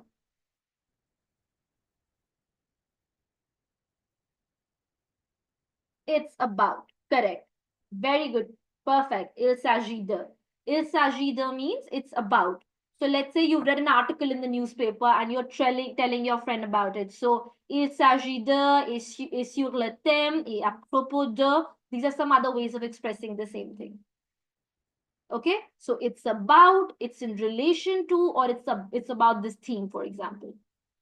Speaker 2: It's about. Correct. Very good. Perfect. Il s'agit de. Il s'agit de means it's about. So let's say you've read an article in the newspaper and you're telling your friend about it. So, il s'agit de, est sur le thème, et à propos de. These are some other ways of expressing the same thing. Okay, so it's about, it's in relation to, or it's about this theme, for example.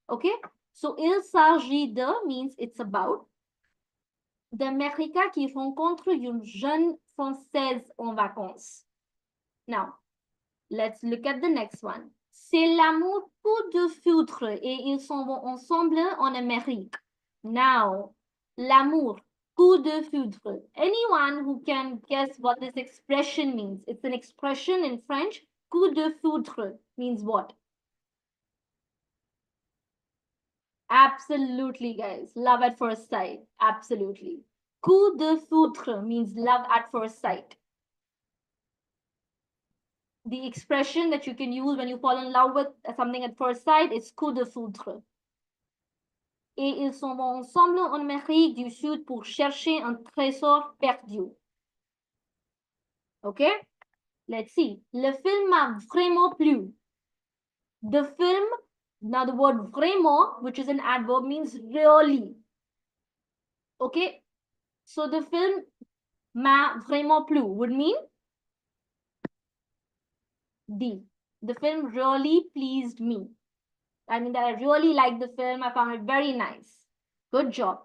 Speaker 2: Okay, so il s'agit de means it's about. D'Américain qui rencontre une jeune Française en vacances. Now, let's look at the next one. C'est l'amour coup de foudre et ils s'en vont ensemble en Amérique. Now, l'amour coup de foudre. Anyone who can guess what this expression means? It's an expression in French. Coup de foudre means what? Absolutely, guys. Love at first sight. Absolutely. Coup de foudre means love at first sight. The expression that you can use when you fall in love with something at first sight is coup de foudre. Et ils s'en vont ensemble en Amérique du Sud pour chercher un trésor perdu. Okay? Let's see. Le film m'a vraiment plu. The film, now the word vraiment, which is an adverb, means really. Okay? So the film m'a vraiment plu would mean the film really pleased me. I mean that I really liked the film. I found it very nice. Good job.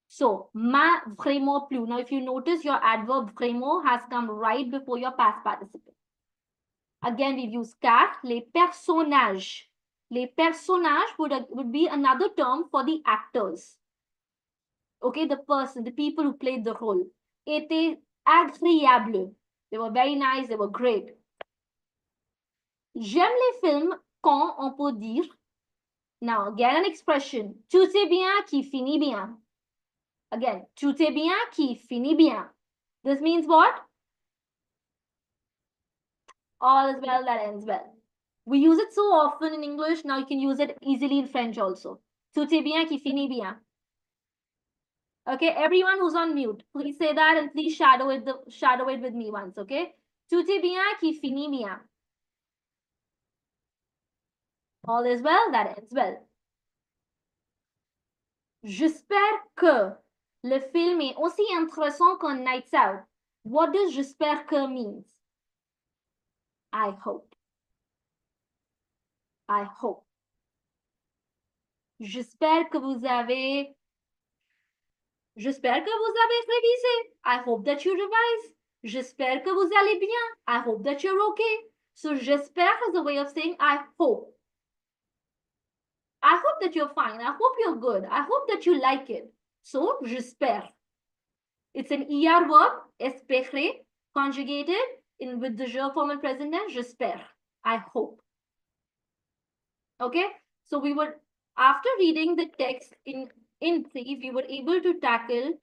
Speaker 2: So, m'a vraiment plu. Now, if you notice, your adverb vraiment has come right before your past participle. Again, we've used car. Les personnages. Les personnages would be another term for the actors. Okay, the person, the people who played the role. Étaient agréables. They were very nice. They were great. J'aime les films quand on peut dire. Now, again, an expression. Tout est bien qui finit bien. Again, tout est bien qui finit bien. This means what? All is well that ends well. We use it so often in English. Now you can use it easily in French also. Tout est bien qui finit bien. Okay, everyone who's on mute, please say that and please shadow it with me once, okay? Tout est bien qui finit bien. All is well that ends well. J'espère que le film est aussi intéressant qu'un Nights Out. What does j'espère que means? I hope. I hope. J'espère que vous avez révisé. I hope that you revise. J'espère que vous allez bien. I hope that you're okay. So j'espère is a way of saying I hope. I hope that you're fine. I hope you're good. I hope that you like it. So j'espère. It's an ER verb, espérer, conjugated with the je form and present tense, j'espère. I hope. Okay, so we were, after reading the text in brief, we were able to tackle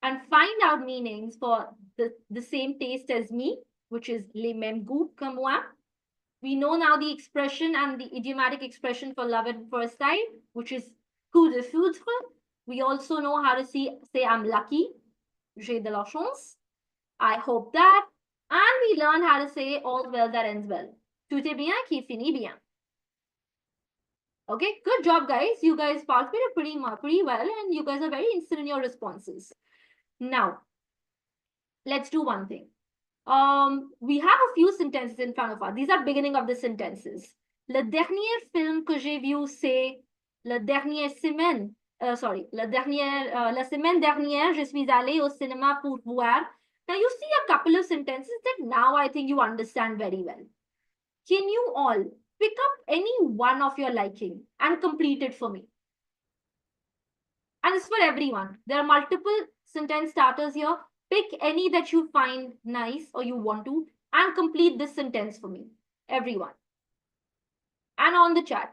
Speaker 2: and find out meanings for the same taste as me, which is les mêmes goûts que moi. We know now the expression and the idiomatic expression for love at first sight, which is coup de foudre. We also know how to say I'm lucky, j'ai de la chance. I hope that. And we learn how to say all's well that ends well. Tout est bien qui finit bien. Okay, good job, guys. You guys participated pretty well, and you guys are very instant in your responses. Now, let's do one thing. We have a few sentences in front of us. These are beginning of the sentences. Le dernier film que j'ai vu, c'est la dernière semaine. La semaine dernière, je suis allée au cinéma pour voir. Now, you see a couple of sentences that now I think you understand very well. Can you all pick up any one of your liking and complete it for me? And it's for everyone. There are multiple sentence starters here. Pick any that you find nice or you want to and complete this sentence for me. Everyone. And on the chat.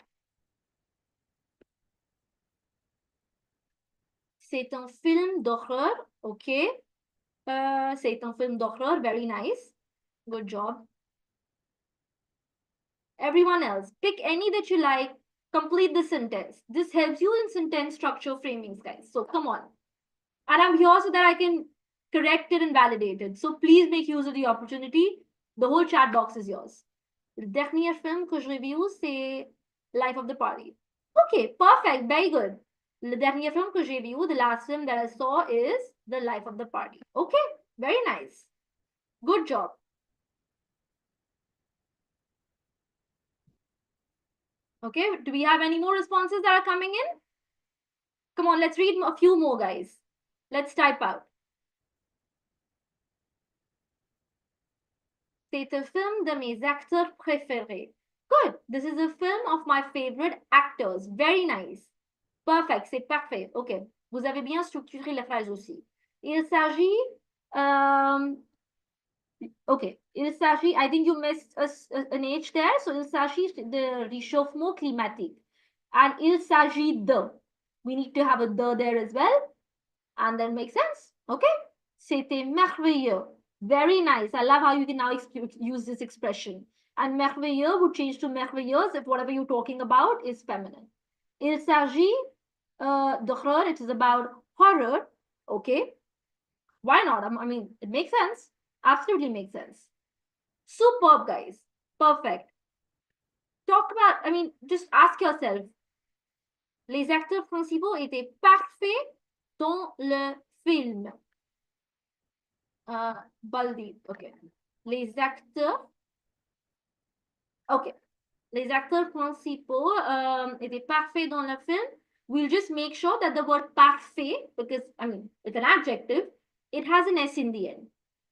Speaker 2: C'est un film d'horreur. Okay. C'est un film d'horreur. Very nice. Good job. Everyone else, pick any that you like, complete the sentence. This helps you in sentence structure framings, guys. So come on. And I'm here so that I can correct it and validate it. So please make use of the opportunity. The whole chat box is yours. Le dernier film que je review, c'est Life of the Party. Okay, perfect, very good. Le dernier film que j'ai vu, the last film that I saw is The Life of the Party. Okay, very nice. Good job. Okay, do we have any more responses that are coming in? Come on, let's read a few more, guys. Let's type out. C'est un film de mes acteurs préférés. Good. This is a film of my favorite actors. Very nice. Perfect. C'est parfait. OK. Vous avez bien structuré la phrase aussi. Il s'agit... OK. Il s'agit... I think you missed an H there. So, il s'agit de réchauffement climatique. And il s'agit de... We need to have a the there as well. And that makes sense. Okay. C'était merveilleux. Very nice. I love how you can now use this expression. And merveilleux would change to merveilleuse if whatever you're talking about is feminine. Il s'agit d'horreur. It is about horror. Okay. Why not? I mean, it makes sense. Absolutely makes sense. Superb, guys. Perfect. Talk about, I mean, just ask yourself. Les acteurs principaux étaient parfaits dans le film. Baldi, okay. Les acteurs. Okay. Les acteurs principaux étaient parfaits dans le film. We'll just make sure that the word parfait, because, I mean, it's an adjective, it has an S in the end.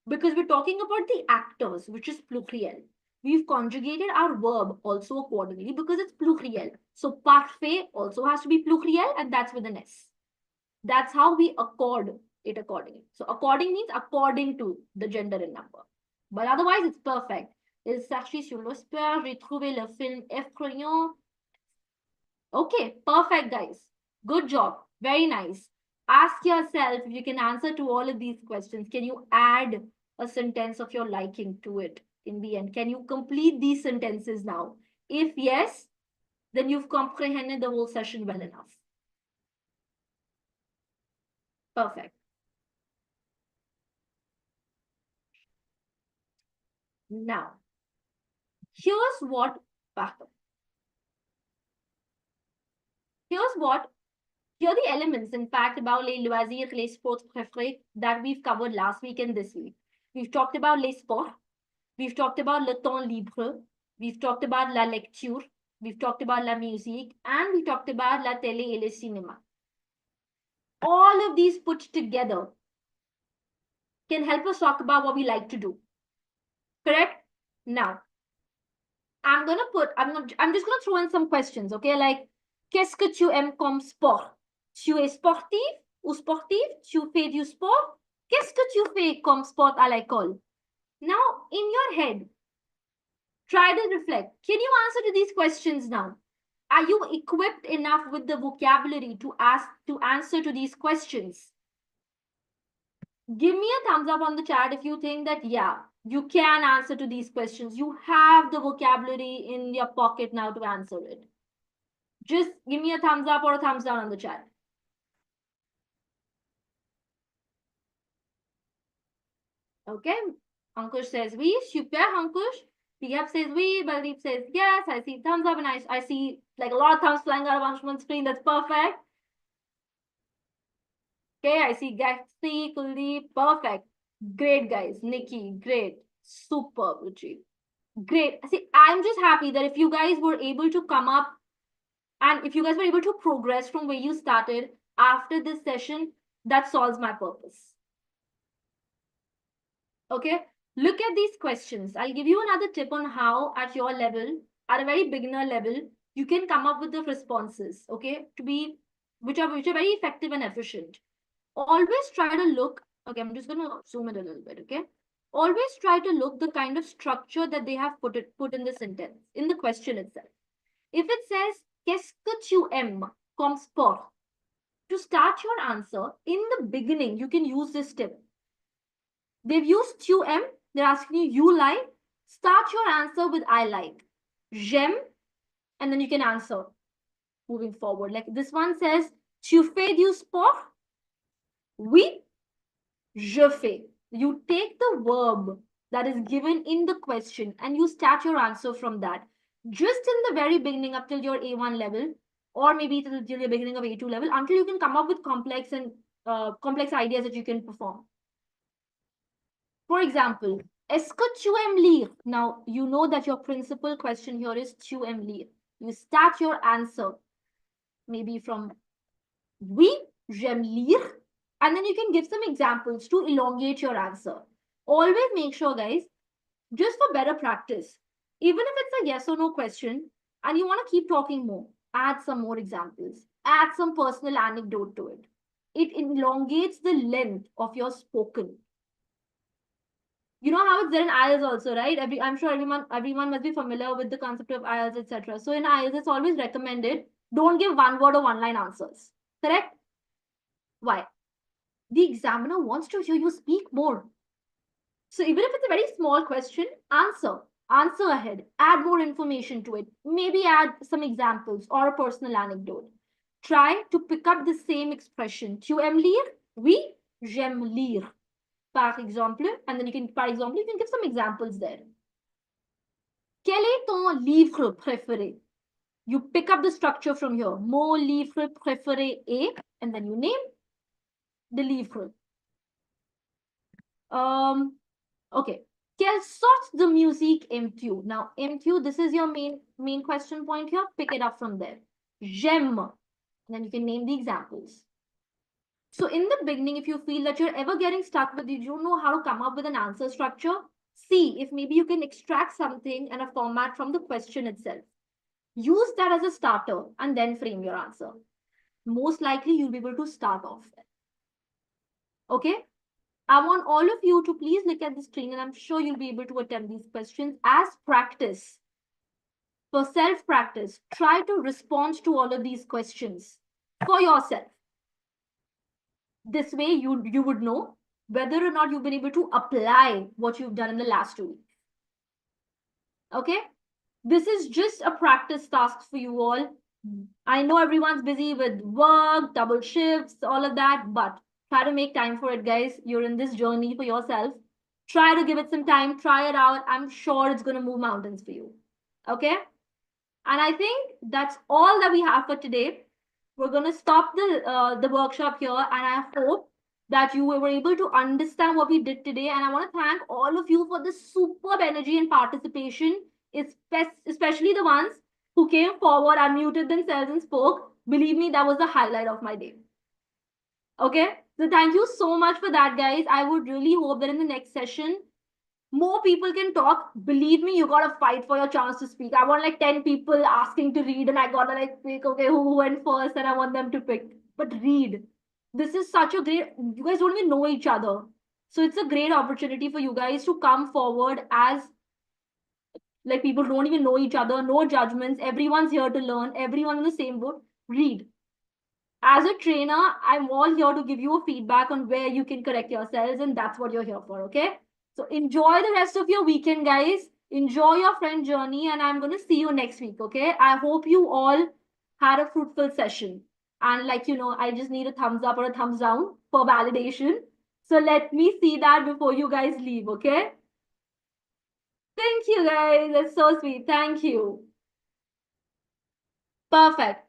Speaker 2: Because we're talking about the actors, which is pluriel. We've conjugated our verb also accordingly because it's pluriel. So parfait also has to be pluriel, and that's with an S. That's how we accord it accordingly. So according means according to the gender and number. But otherwise, it's perfect. Il s'agit sur l'espère, j'ai trouvé le film effrayant. Okay, perfect, guys. Good job. Very nice. Ask yourself if you can answer to all of these questions. Can you add a sentence of your liking to it in the end? Can you complete these sentences now? If yes, then you've comprehended the whole session well enough. Perfect. Now, here are the elements, in fact, about les loisirs, les sports préférés that we've covered last week and this week. We've talked about les sports. We've talked about le temps libre. We've talked about la lecture. We've talked about la musique. And we talked about la télé et le cinéma. All of these put together can help us talk about what we like to do. Correct? Now, I'm just gonna throw in some questions, okay? Like, qu'est-ce que tu aimes comme sport? Tu es sportif ou sportive? Tu fais du sport? Qu'est-ce que tu fais comme sport à l'école? Now, in your head, try to reflect. Can you answer to these questions now? Are you equipped enough with the vocabulary to answer to these questions? Give me a thumbs up on the chat if you think that, yeah, you can answer to these questions. You have the vocabulary in your pocket now to answer it. Just give me a thumbs up or a thumbs down on the chat. Okay, Ankush says we. Super, Ankush. Piyab says we. Baldeep says yes. I see thumbs up and I see like a lot of thumbs flying out of Anshuman's screen. That's perfect. Okay, I see Gatsby, Kuldeep. Perfect. Great, guys. Nikki, great. Superb, Ruchi. Great. See, I'm just happy that if you guys were able to come up and if you guys were able to progress from where you started after this session, that solves my purpose. Okay, look at these questions. I'll give you another tip on how at your level, at a very beginner level, you can come up with the responses, okay, which are very effective and efficient. Always try to look, okay, I'm just going to zoom in a little bit, okay? Always try to look the kind of structure that they have put in the sentence, in the question itself. If it says, qu'est-ce que tu aimes comme sport? To start your answer, in the beginning, you can use this tip. They've used tu aimes, they're asking you like. Start your answer with I like. J'aime, and then you can answer moving forward. Like this one says, tu fais du sport? Oui, je fais. You take the verb that is given in the question and you start your answer from that. Just in the very beginning up till your A1 level, or maybe till your beginning of A2 level, until you can come up with complex ideas that you can perform. For example, est-ce que tu aimes lire? Now, you know that your principal question here is tu aimes lire. You start your answer maybe from oui, j'aime lire. And then you can give some examples to elongate your answer. Always make sure, guys, just for better practice, even if it's a yes or no question and you want to keep talking more, add some more examples, add some personal anecdote to it. It elongates the length of your spoken. You know how it's there in IELTS also, right? I'm sure everyone must be familiar with the concept of IELTS, etc. So in IELTS, it's always recommended, don't give one word or one line answers. Correct? Why? The examiner wants to hear you speak more. So even if it's a very small question, answer ahead, add more information to it, maybe add some examples or a personal anecdote. Try to pick up the same expression. Tu aimes lire? Oui, j'aime lire. Par exemple, and then you can give some examples there. Quel est ton livre préféré? You pick up the structure from here. Mon livre préféré est, and then you name the livre. Okay. Quelle sorte de musique aimes-tu? Now, aimes-tu, this is your main question point here. Pick it up from there. J'aime. And then you can name the examples. So in the beginning, if you feel that you're ever getting stuck with, you don't know how to come up with an answer structure, see if maybe you can extract something and a format from the question itself. Use that as a starter and then frame your answer. Most likely, you'll be able to start off there. Okay? I want all of you to please look at the screen and I'm sure you'll be able to attempt these questions as practice. For self-practice, try to respond to all of these questions for yourself. This way, you would know whether or not you've been able to apply what you've done in the last 2 weeks. Okay? This is just a practice task for you all. I know everyone's busy with work, double shifts, all of that, but try to make time for it, guys. You're in this journey for yourself. Try to give it some time, try it out. I'm sure it's going to move mountains for you. Okay? And I think that's all that we have for today. We're going to stop the workshop here, and I hope that you were able to understand what we did today. And I want to thank all of you for the superb energy and participation, especially the ones who came forward, unmuted themselves and spoke. Believe me, that was the highlight of my day. Okay, so thank you so much for that, guys. I would really hope that in the next session, more people can talk. Believe me, you gotta fight for your chance to speak. I want like 10 people asking to read, and I gotta like pick, okay, who went first, and I want them to pick. But read. This is such a great, you guys don't even know each other. So it's a great opportunity for you guys to come forward as like people don't even know each other, no judgments. Everyone's here to learn, everyone in the same boat. Read. As a trainer, I'm all here to give you a feedback on where you can correct yourselves, and that's what you're here for, okay? So enjoy the rest of your weekend, guys. Enjoy your friend journey, and I'm going to see you next week, okay? I hope you all had a fruitful session. And like, I just need a thumbs up or a thumbs down for validation. So let me see that before you guys leave, okay? Thank you, guys. That's so sweet. Thank you. Perfect.